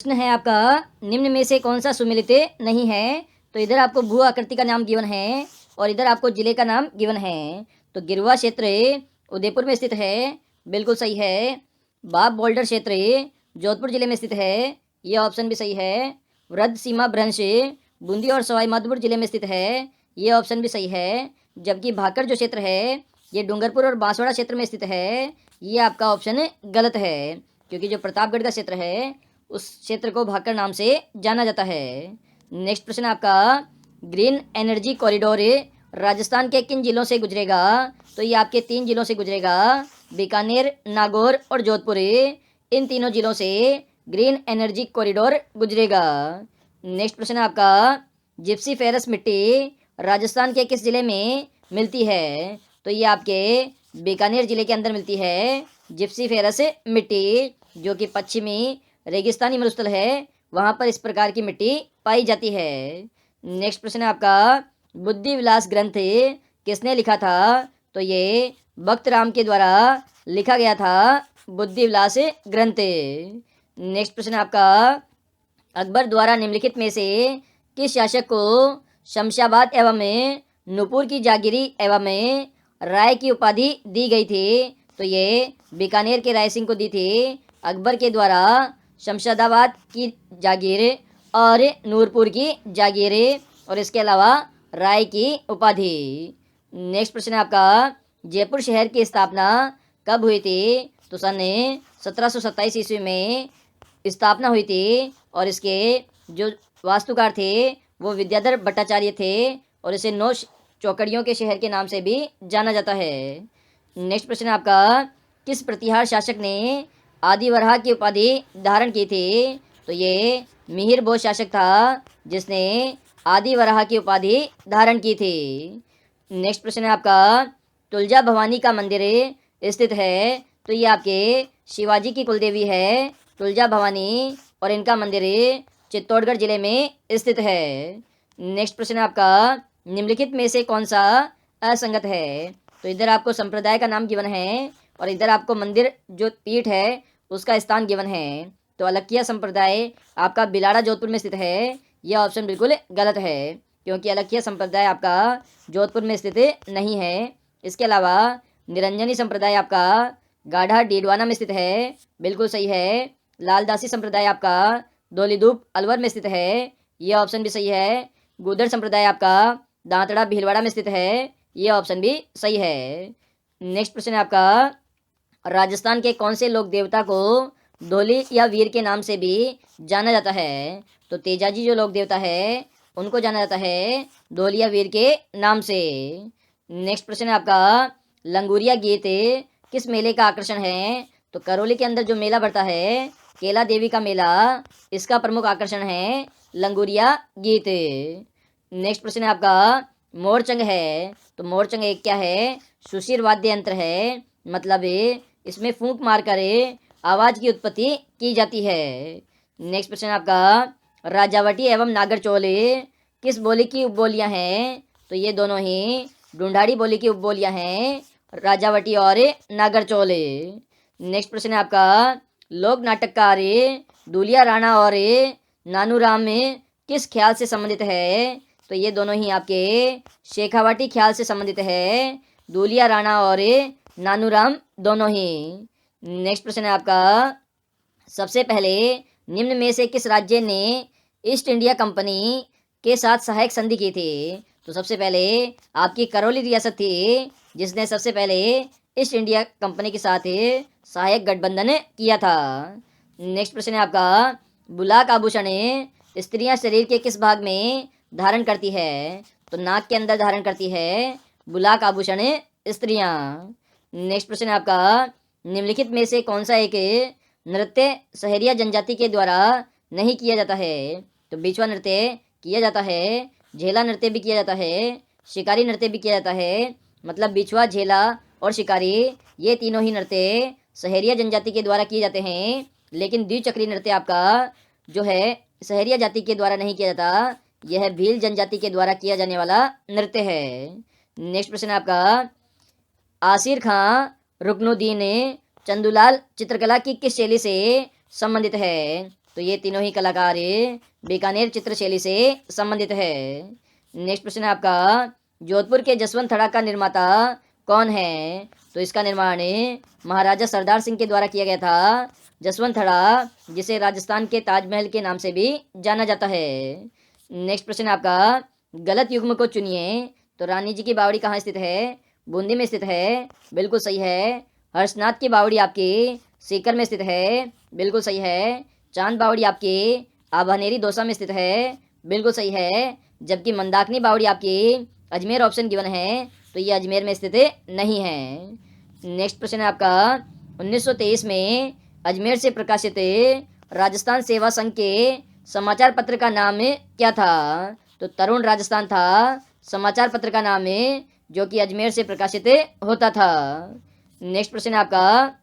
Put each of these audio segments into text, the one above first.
प्रश्न है आपका, निम्न में से कौन सा सुमेलित नहीं है। तो इधर आपको भू आकृति का नाम गिवन है और इधर आपको जिले का नाम गिवन है। तो गिरवा क्षेत्र उदयपुर में स्थित है, बिल्कुल सही है। बाप बोल्डर क्षेत्र जोधपुर जिले में स्थित है, यह ऑप्शन भी सही है। वृद्ध सीमा भ्रंश बूंदी और सवाई माधोपुर जिले में स्थित है, यह ऑप्शन भी सही है। जबकि भाकर जो क्षेत्र है ये डूंगरपुर और बांसवाड़ा क्षेत्र में स्थित है, ये आपका ऑप्शन गलत है, क्योंकि जो प्रतापगढ़ का क्षेत्र है उस क्षेत्र को भाकर नाम से जाना जाता है। नेक्स्ट प्रश्न आपका, ग्रीन एनर्जी कॉरिडोर राजस्थान के किन जिलों से गुजरेगा। तो ये आपके 3 जिलों से गुजरेगा, बीकानेर, नागौर और जोधपुर। इन तीनों जिलों से ग्रीन एनर्जी कॉरिडोर गुजरेगा। नेक्स्ट प्रश्न आपका, जिप्सी फेरस मिट्टी राजस्थान के किस जिले में मिलती है। तो ये आपके बीकानेर जिले के अंदर मिलती है जिप्सी फेरस मिट्टी, जो कि पश्चिमी रेगिस्तानी मरुस्थल है, वहाँ पर इस प्रकार की मिट्टी पाई जाती है। नेक्स्ट प्रश्न है आपका, बुद्धि विलास ग्रंथ किसने लिखा था। तो ये भक्त राम के द्वारा लिखा गया था बुद्धि विलास ग्रंथ। नेक्स्ट प्रश्न है आपका, अकबर द्वारा निम्नलिखित में से किस शासक को शमशाबाद एवं नूपुर की जागीरी एवं राय की उपाधि दी गई थी। तो ये बीकानेर के राय सिंह को दी थी अकबर के द्वारा शमशादाबाद की जागीर और नूरपुर की जागीर और इसके अलावा राय की उपाधि। नेक्स्ट प्रश्न है आपका, जयपुर शहर की स्थापना कब हुई थी। तो सन 1727 ईस्वी में स्थापना हुई थी और इसके जो वास्तुकार थे वो विद्याधर भट्टाचार्य थे और इसे 9 चौकड़ियों के शहर के नाम से भी जाना जाता है। नेक्स्ट प्रश्न है आपका, किस प्रतिहार शासक ने आदिवराह की उपाधि धारण की थी। तो ये मिहिर भोज शासक था जिसने आदिवराह की उपाधि धारण की थी। नेक्स्ट प्रश्न है आपका, तुलजा भवानी का मंदिर स्थित है। तो ये आपके शिवाजी की कुलदेवी है तुलजा भवानी और इनका मंदिर चित्तौड़गढ़ जिले में स्थित है। नेक्स्ट प्रश्न है आपका, निम्नलिखित में से कौन सा असंगत है। तो इधर आपको संप्रदाय का नाम गिवन है और इधर आपको मंदिर जो पीठ है उसका स्थान गिवन है। तो अलक्किया संप्रदाय आपका बिलाड़ा जोधपुर में स्थित है, यह ऑप्शन बिल्कुल गलत है, क्योंकि अलक्किया संप्रदाय आपका जोधपुर में स्थित नहीं है। इसके अलावा निरंजनी संप्रदाय आपका गाढ़ा डीडवाना में स्थित है, बिल्कुल सही है। लालदासी संप्रदाय आपका धौलीधूप अलवर में स्थित है, यह ऑप्शन भी सही है। गुदर संप्रदाय आपका दांतड़ा भीलवाड़ा में स्थित है, यह ऑप्शन भी सही है। नेक्स्ट प्रश्न है आपका, राजस्थान के कौन से लोक देवता को धोली या वीर के नाम से भी जाना जाता है। तो तेजाजी जो लोक देवता है उनको जाना जाता है धोलिया वीर के नाम से। नेक्स्ट प्रश्न है आपका, लंगूरिया गीत किस मेले का आकर्षण है। तो करौली के अंदर जो मेला बढ़ता है केला देवी का मेला, इसका प्रमुख आकर्षण है लंगूरिया गीत। नेक्स्ट प्रश्न है आपका, मोरचंग है। तो मोरचंग एक क्या है, सुशीर वाद्य यंत्र है, मतलब इसमें फूंक मारकर आवाज की उत्पत्ति की जाती है। नेक्स्ट प्रश्न आपका, राजावटी एवं नागरचौल किस बोली की उपबोलियां हैं। तो ये दोनों ही ढूंढाड़ी बोली की उपबोलियां हैं, राजावटी और नागरचौल। नेक्स्ट प्रश्न है आपका, लोक नाटककार दूलिया राणा और नानूराम किस ख्याल से संबंधित है। तो ये दोनों ही आपके शेखावाटी ख्याल से संबंधित है, दूलिया राणा और नानूराम दोनों ही। नेक्स्ट प्रश्न है आपका, सबसे पहले निम्न में से किस राज्य ने ईस्ट इंडिया कंपनी के साथ सहायक संधि की थी। तो सबसे पहले आपकी करौली रियासत थी जिसने सबसे पहले ईस्ट इंडिया कंपनी के साथ सहायक गठबंधन किया था। नेक्स्ट प्रश्न है आपका, बुलाक आभूषण स्त्रियां शरीर के किस भाग में धारण करती है। तो नाक के अंदर धारण करती है बुलाक आभूषण स्त्रियां। नेक्स्ट प्रश्न है आपका, निम्नलिखित में से कौन सा एक नृत्य सहरिया जनजाति के द्वारा नहीं किया जाता है। तो बिछुआ नृत्य किया जाता है, झेला नृत्य भी किया जाता है, शिकारी नृत्य भी किया जाता है। मतलब बिछुआ, झेला और शिकारी ये तीनों ही नृत्य सहरिया जनजाति के द्वारा किए जाते हैं, लेकिन द्विचक्री नृत्य आपका जो है सहरिया जाति के द्वारा नहीं किया जाता, यह भील जनजाति के द्वारा किया जाने वाला नृत्य है। नेक्स्ट प्रश्न आपका, आसिर खां रुकनुद्दीन चंदूलाल चित्रकला की किस शैली से संबंधित है। तो ये तीनों ही कलाकार बीकानेर चित्रशैली से संबंधित है। नेक्स्ट प्रश्न है आपका, जोधपुर के जसवंत थड़ा का निर्माता कौन है? तो इसका निर्माण महाराजा सरदार सिंह के द्वारा किया गया था। जसवंत थड़ा, जिसे राजस्थान के ताजमहल के नाम से भी जाना जाता है। नेक्स्ट प्रश्न है आपका, गलत युग्म को चुनिए। तो रानी जी की बावड़ी कहाँ स्थित है? बूंदी में स्थित है, बिल्कुल सही है। हर्षनाथ की बावड़ी आपकी सीकर में स्थित है, बिल्कुल सही है। चांद बावड़ी आपकी आभानेरी दौसा में स्थित है, बिल्कुल सही है। जबकि मंदाकिनी बावड़ी आपकी अजमेर ऑप्शन गिवन है, तो ये अजमेर में स्थित नहीं है। नेक्स्ट प्रश्न है आपका, 1923 में अजमेर से प्रकाशित राजस्थान सेवा संघ के समाचार पत्र का नाम क्या था? तो तरुण राजस्थान था समाचार पत्र का नाम, जो कि अजमेर से प्रकाशित होता था। नेक्स्ट प्रश्न है आपका,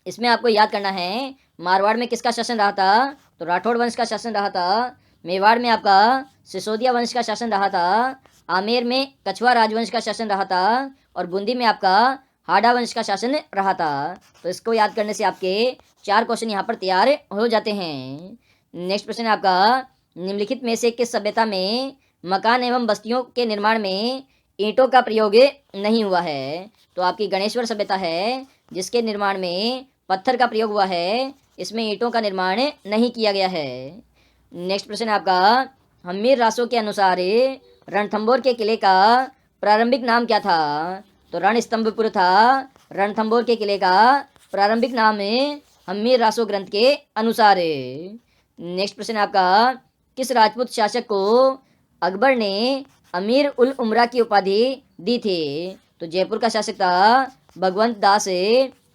इसमें आपको याद करना है मारवाड़ में किसका शासन रहा था? तो राठौड़ वंश का शासन रहा था। मेवाड़ में आपका सिसोदिया वंश का शासन रहा था। आमेर में कछवा राजवंश का शासन रहा था। और बूंदी में आपका हाड़ा वंश का शासन रहा था। तो इसको याद करने से आपके 4 क्वेश्चन यहाँ पर तैयार हो जाते हैं। नेक्स्ट प्रश्न है आपका, निम्नलिखित में से किस सभ्यता में मकान एवं बस्तियों के निर्माण में ईंटों का प्रयोग नहीं हुआ है? तो आपकी गणेश्वर सभ्यता है, जिसके निर्माण में पत्थर का प्रयोग हुआ है, इसमें ईंटों का निर्माण नहीं किया गया है। नेक्स्ट प्रश्न है आपका, हम्मीर रासो के अनुसार रणथंभौर के किले का प्रारंभिक नाम क्या था? तो रणस्तंभपुर था रणथंभौर के किले का प्रारंभिक नाम हम्मीर रासो ग्रंथ के अनुसार। नेक्स्ट प्रश्न है आपका, किस राजपूत शासक को अकबर ने अमीर उल उमरा की उपाधि दी थी? तो जयपुर का शासक था भगवंत दास,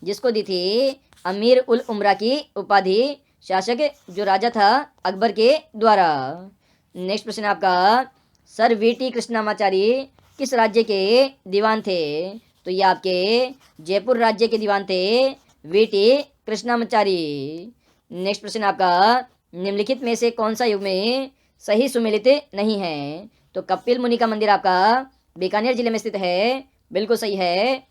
जिसको दी थी अमीर उल उमरा की उपाधि, शासक जो राजा था अकबर के द्वारा। नेक्स्ट प्रश्न आपका, सर वीटी कृष्णामाचारी किस राज्य के दीवान थे? तो ये आपके जयपुर राज्य के दीवान थे वीटी कृष्णामाचारी। नेक्स्ट प्रश्न आपका, निम्नलिखित में से कौन सा युग में सही सुमेलित नहीं है? तो कपिल मुनि का मंदिर आपका बीकानेर जिले में स्थित है, बिल्कुल सही है।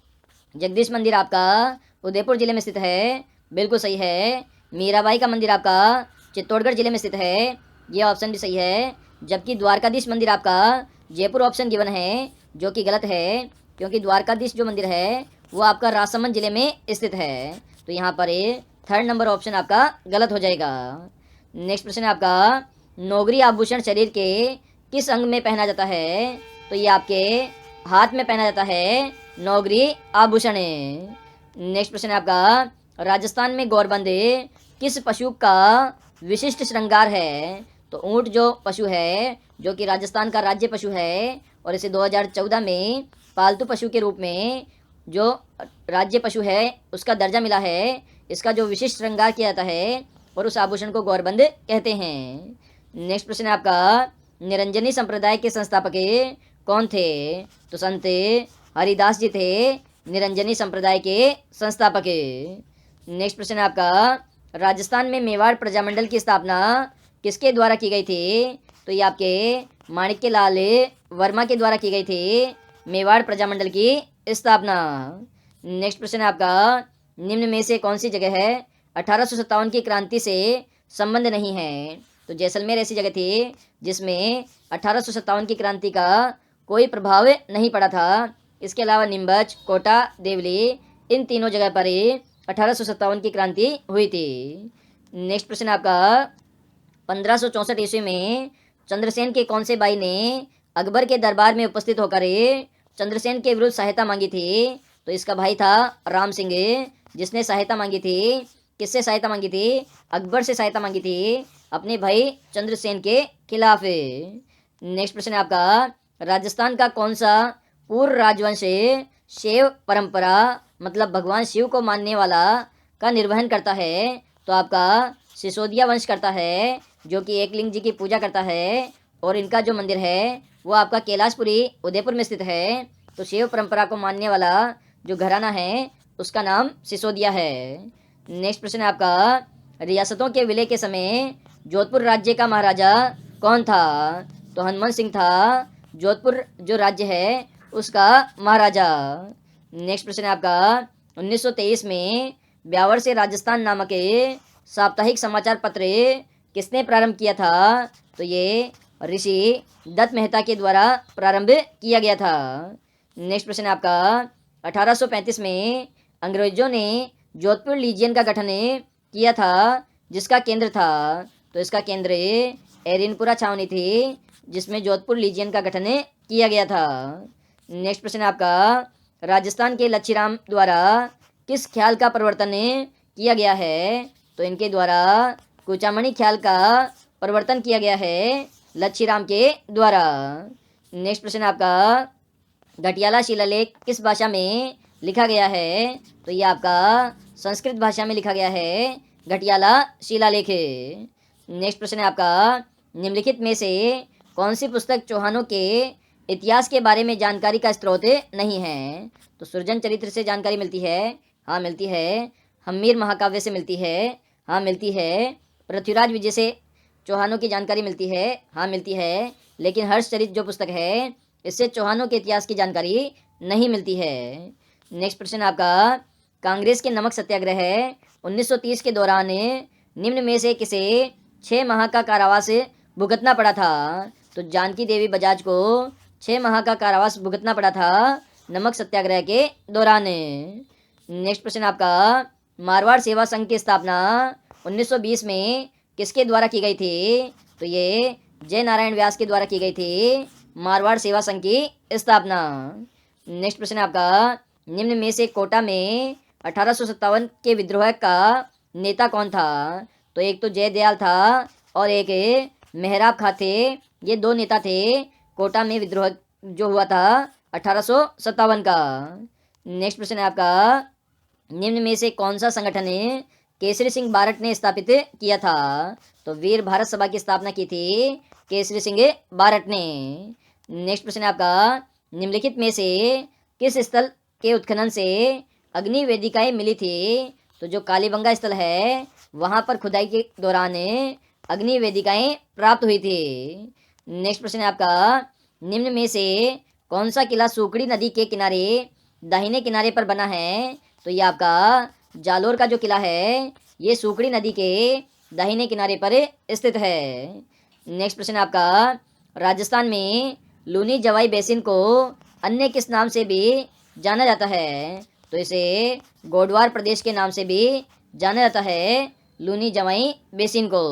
जगदीश मंदिर आपका उदयपुर जिले में स्थित है, बिल्कुल सही है। मीराबाई का मंदिर आपका चित्तौड़गढ़ जिले में स्थित है, यह ऑप्शन भी सही है। जबकि द्वारकाधीश मंदिर आपका जयपुर ऑप्शन गिवन है, जो कि गलत है, क्योंकि द्वारकाधीश जो मंदिर है वो आपका राजसमंद जिले में स्थित है। तो यहाँ पर 3rd नंबर ऑप्शन आपका गलत हो जाएगा। नेक्स्ट प्रश्न है आपका, नौगरी आभूषण शरीर के किस अंग में पहना जाता है? तो ये आपके हाथ में पहना जाता है नौगरी आभूषण। नेक्स्ट प्रश्न है आपका, राजस्थान में गौरबंद किस पशु का विशिष्ट श्रृंगार है? तो ऊंट जो पशु है, जो कि राजस्थान का राज्य पशु है, और इसे 2014 में पालतू पशु के रूप में जो राज्य पशु है उसका दर्जा मिला है। इसका जो विशिष्ट श्रृंगार किया जाता है और उस आभूषण को गौरबंद कहते हैं। नेक्स्ट प्रश्न है आपका, निरंजनी संप्रदाय के संस्थापक कौन थे? तो संत हरिदास जी थे निरंजनी संप्रदाय के संस्थापक। नेक्स्ट प्रश्न है आपका, राजस्थान में मेवाड़ प्रजामंडल की स्थापना किसके द्वारा की गई थी? तो ये आपके माणिक्य लाल वर्मा के द्वारा की गई थी मेवाड़ प्रजामंडल की स्थापना। नेक्स्ट प्रश्न है आपका, निम्न में से कौन सी जगह है 1857 की क्रांति से संबंध नहीं है? तो जैसलमेर ऐसी जगह थी जिसमें 1857 की क्रांति का कोई प्रभाव नहीं पड़ा था। इसके अलावा नीमच, कोटा, देवली, इन तीनों जगह पर 1857 की क्रांति हुई थी। नेक्स्ट प्रश्न आपका, 1564 ईस्वी में चंद्रसेन के कौन से भाई ने अकबर के दरबार में उपस्थित होकर चंद्रसेन के विरुद्ध सहायता मांगी थी? तो इसका भाई था राम सिंह, जिसने सहायता मांगी थी। किससे सहायता मांगी थी? अकबर से सहायता मांगी थी अपने भाई चंद्रसेन के खिलाफ। नेक्स्ट प्रश्न है आपका, राजस्थान का कौन सा पूर्व राजवंश शैव परंपरा मतलब भगवान शिव को मानने वाला का निर्वहन करता है? तो आपका सिसोदिया वंश करता है, जो कि एकलिंग जी की पूजा करता है, और इनका जो मंदिर है वो आपका कैलाशपुरी उदयपुर में स्थित है। तो शैव परंपरा को मानने वाला जो घराना है उसका नाम सिसोदिया है। नेक्स्ट प्रश्न है आपका, रियासतों के विलय के समय जोधपुर राज्य का महाराजा कौन था? तो हनुमंत सिंह था जोधपुर जो राज्य है उसका महाराजा। नेक्स्ट प्रश्न है आपका, 1923 में ब्यावर से राजस्थान नामक साप्ताहिक समाचार पत्र किसने प्रारंभ किया था? तो ये ऋषि दत्त मेहता के द्वारा प्रारंभ किया गया था। नेक्स्ट प्रश्न है आपका 1835 में अंग्रेजों ने जोधपुर लीजियन का गठन किया था, जिसका केंद्र था? तो इसका केंद्र एरिनपुरा छावनी थी, जिसमें जोधपुर लीजियन का गठन किया गया था। नेक्स्ट प्रश्न है आपका राजस्थान के लच्छीराम द्वारा किस ख्याल का प्रवर्तन किया गया है? तो इनके द्वारा कुचामणि ख्याल का प्रवर्तन किया गया है लच्छीराम के द्वारा। नेक्स्ट प्रश्न है आपका घटियाला शिलालेख किस भाषा में लिखा गया है? तो ये आपका संस्कृत भाषा में लिखा गया है घटियाला शिलालेख। नेक्स्ट प्रश्न है आपका निम्नलिखित में से कौन सी पुस्तक चौहानों के इतिहास के बारे में जानकारी का स्रोत नहीं है? तो सृजन चरित्र से जानकारी मिलती है, हाँ मिलती है। हम्मीर महाकाव्य से मिलती है, हाँ मिलती है। पृथ्वीराज विजय से चौहानों की जानकारी मिलती है, हाँ मिलती है। लेकिन हर्ष चरित जो पुस्तक है इससे चौहानों के इतिहास की जानकारी नहीं मिलती है। नेक्स्ट प्रश्न आपका कांग्रेस के नमक सत्याग्रह 1930 के दौरान निम्न में से किसे 6 माह का कारावास भुगतना पड़ा था? तो जानकी देवी बजाज को 6 माह का कारावास भुगतना पड़ा था नमक सत्याग्रह के दौरान। नेक्स्ट प्रश्न आपका मारवाड़ सेवा संघ की स्थापना 1920 में किसके द्वारा की गई थी? तो ये जय नारायण व्यास के द्वारा की गई थी मारवाड़ सेवा संघ की स्थापना। नेक्स्ट प्रश्न आपका निम्न में से कोटा में 1857 के विद्रोह का नेता कौन था? तो एक तो जयदयाल था और एक मेहराब खां थे। ये 2 नेता थे कोटा में विद्रोह जो हुआ था 1857 का। नेक्स्ट प्रश्न है आपका निम्न में से कौन सा संगठन केसरी सिंह बारट ने स्थापित किया था? तो वीर भारत सभा की स्थापना की थी केसरी सिंह बारट ने। नेक्स्ट प्रश्न है आपका निम्नलिखित में से किस स्थल के उत्खनन से अग्नि वेदिकाएं मिली थी? तो जो कालीबंगा स्थल है वहां पर खुदाई के दौरान अग्नि वेदिकाएं प्राप्त हुई थी। नेक्स्ट प्रश्न है आपका निम्न में से कौन सा किला सुकड़ी नदी के किनारे दाहिने किनारे पर बना है? तो ये आपका जालोर का जो किला है ये सुकड़ी नदी के दाहिने किनारे पर स्थित है। नेक्स्ट प्रश्न आपका राजस्थान में लूनी जवाई बेसिन को अन्य किस नाम से भी जाना जाता है? तो इसे गोडवार प्रदेश के नाम से भी जाना जाता है लूनी जवाई बेसिन को।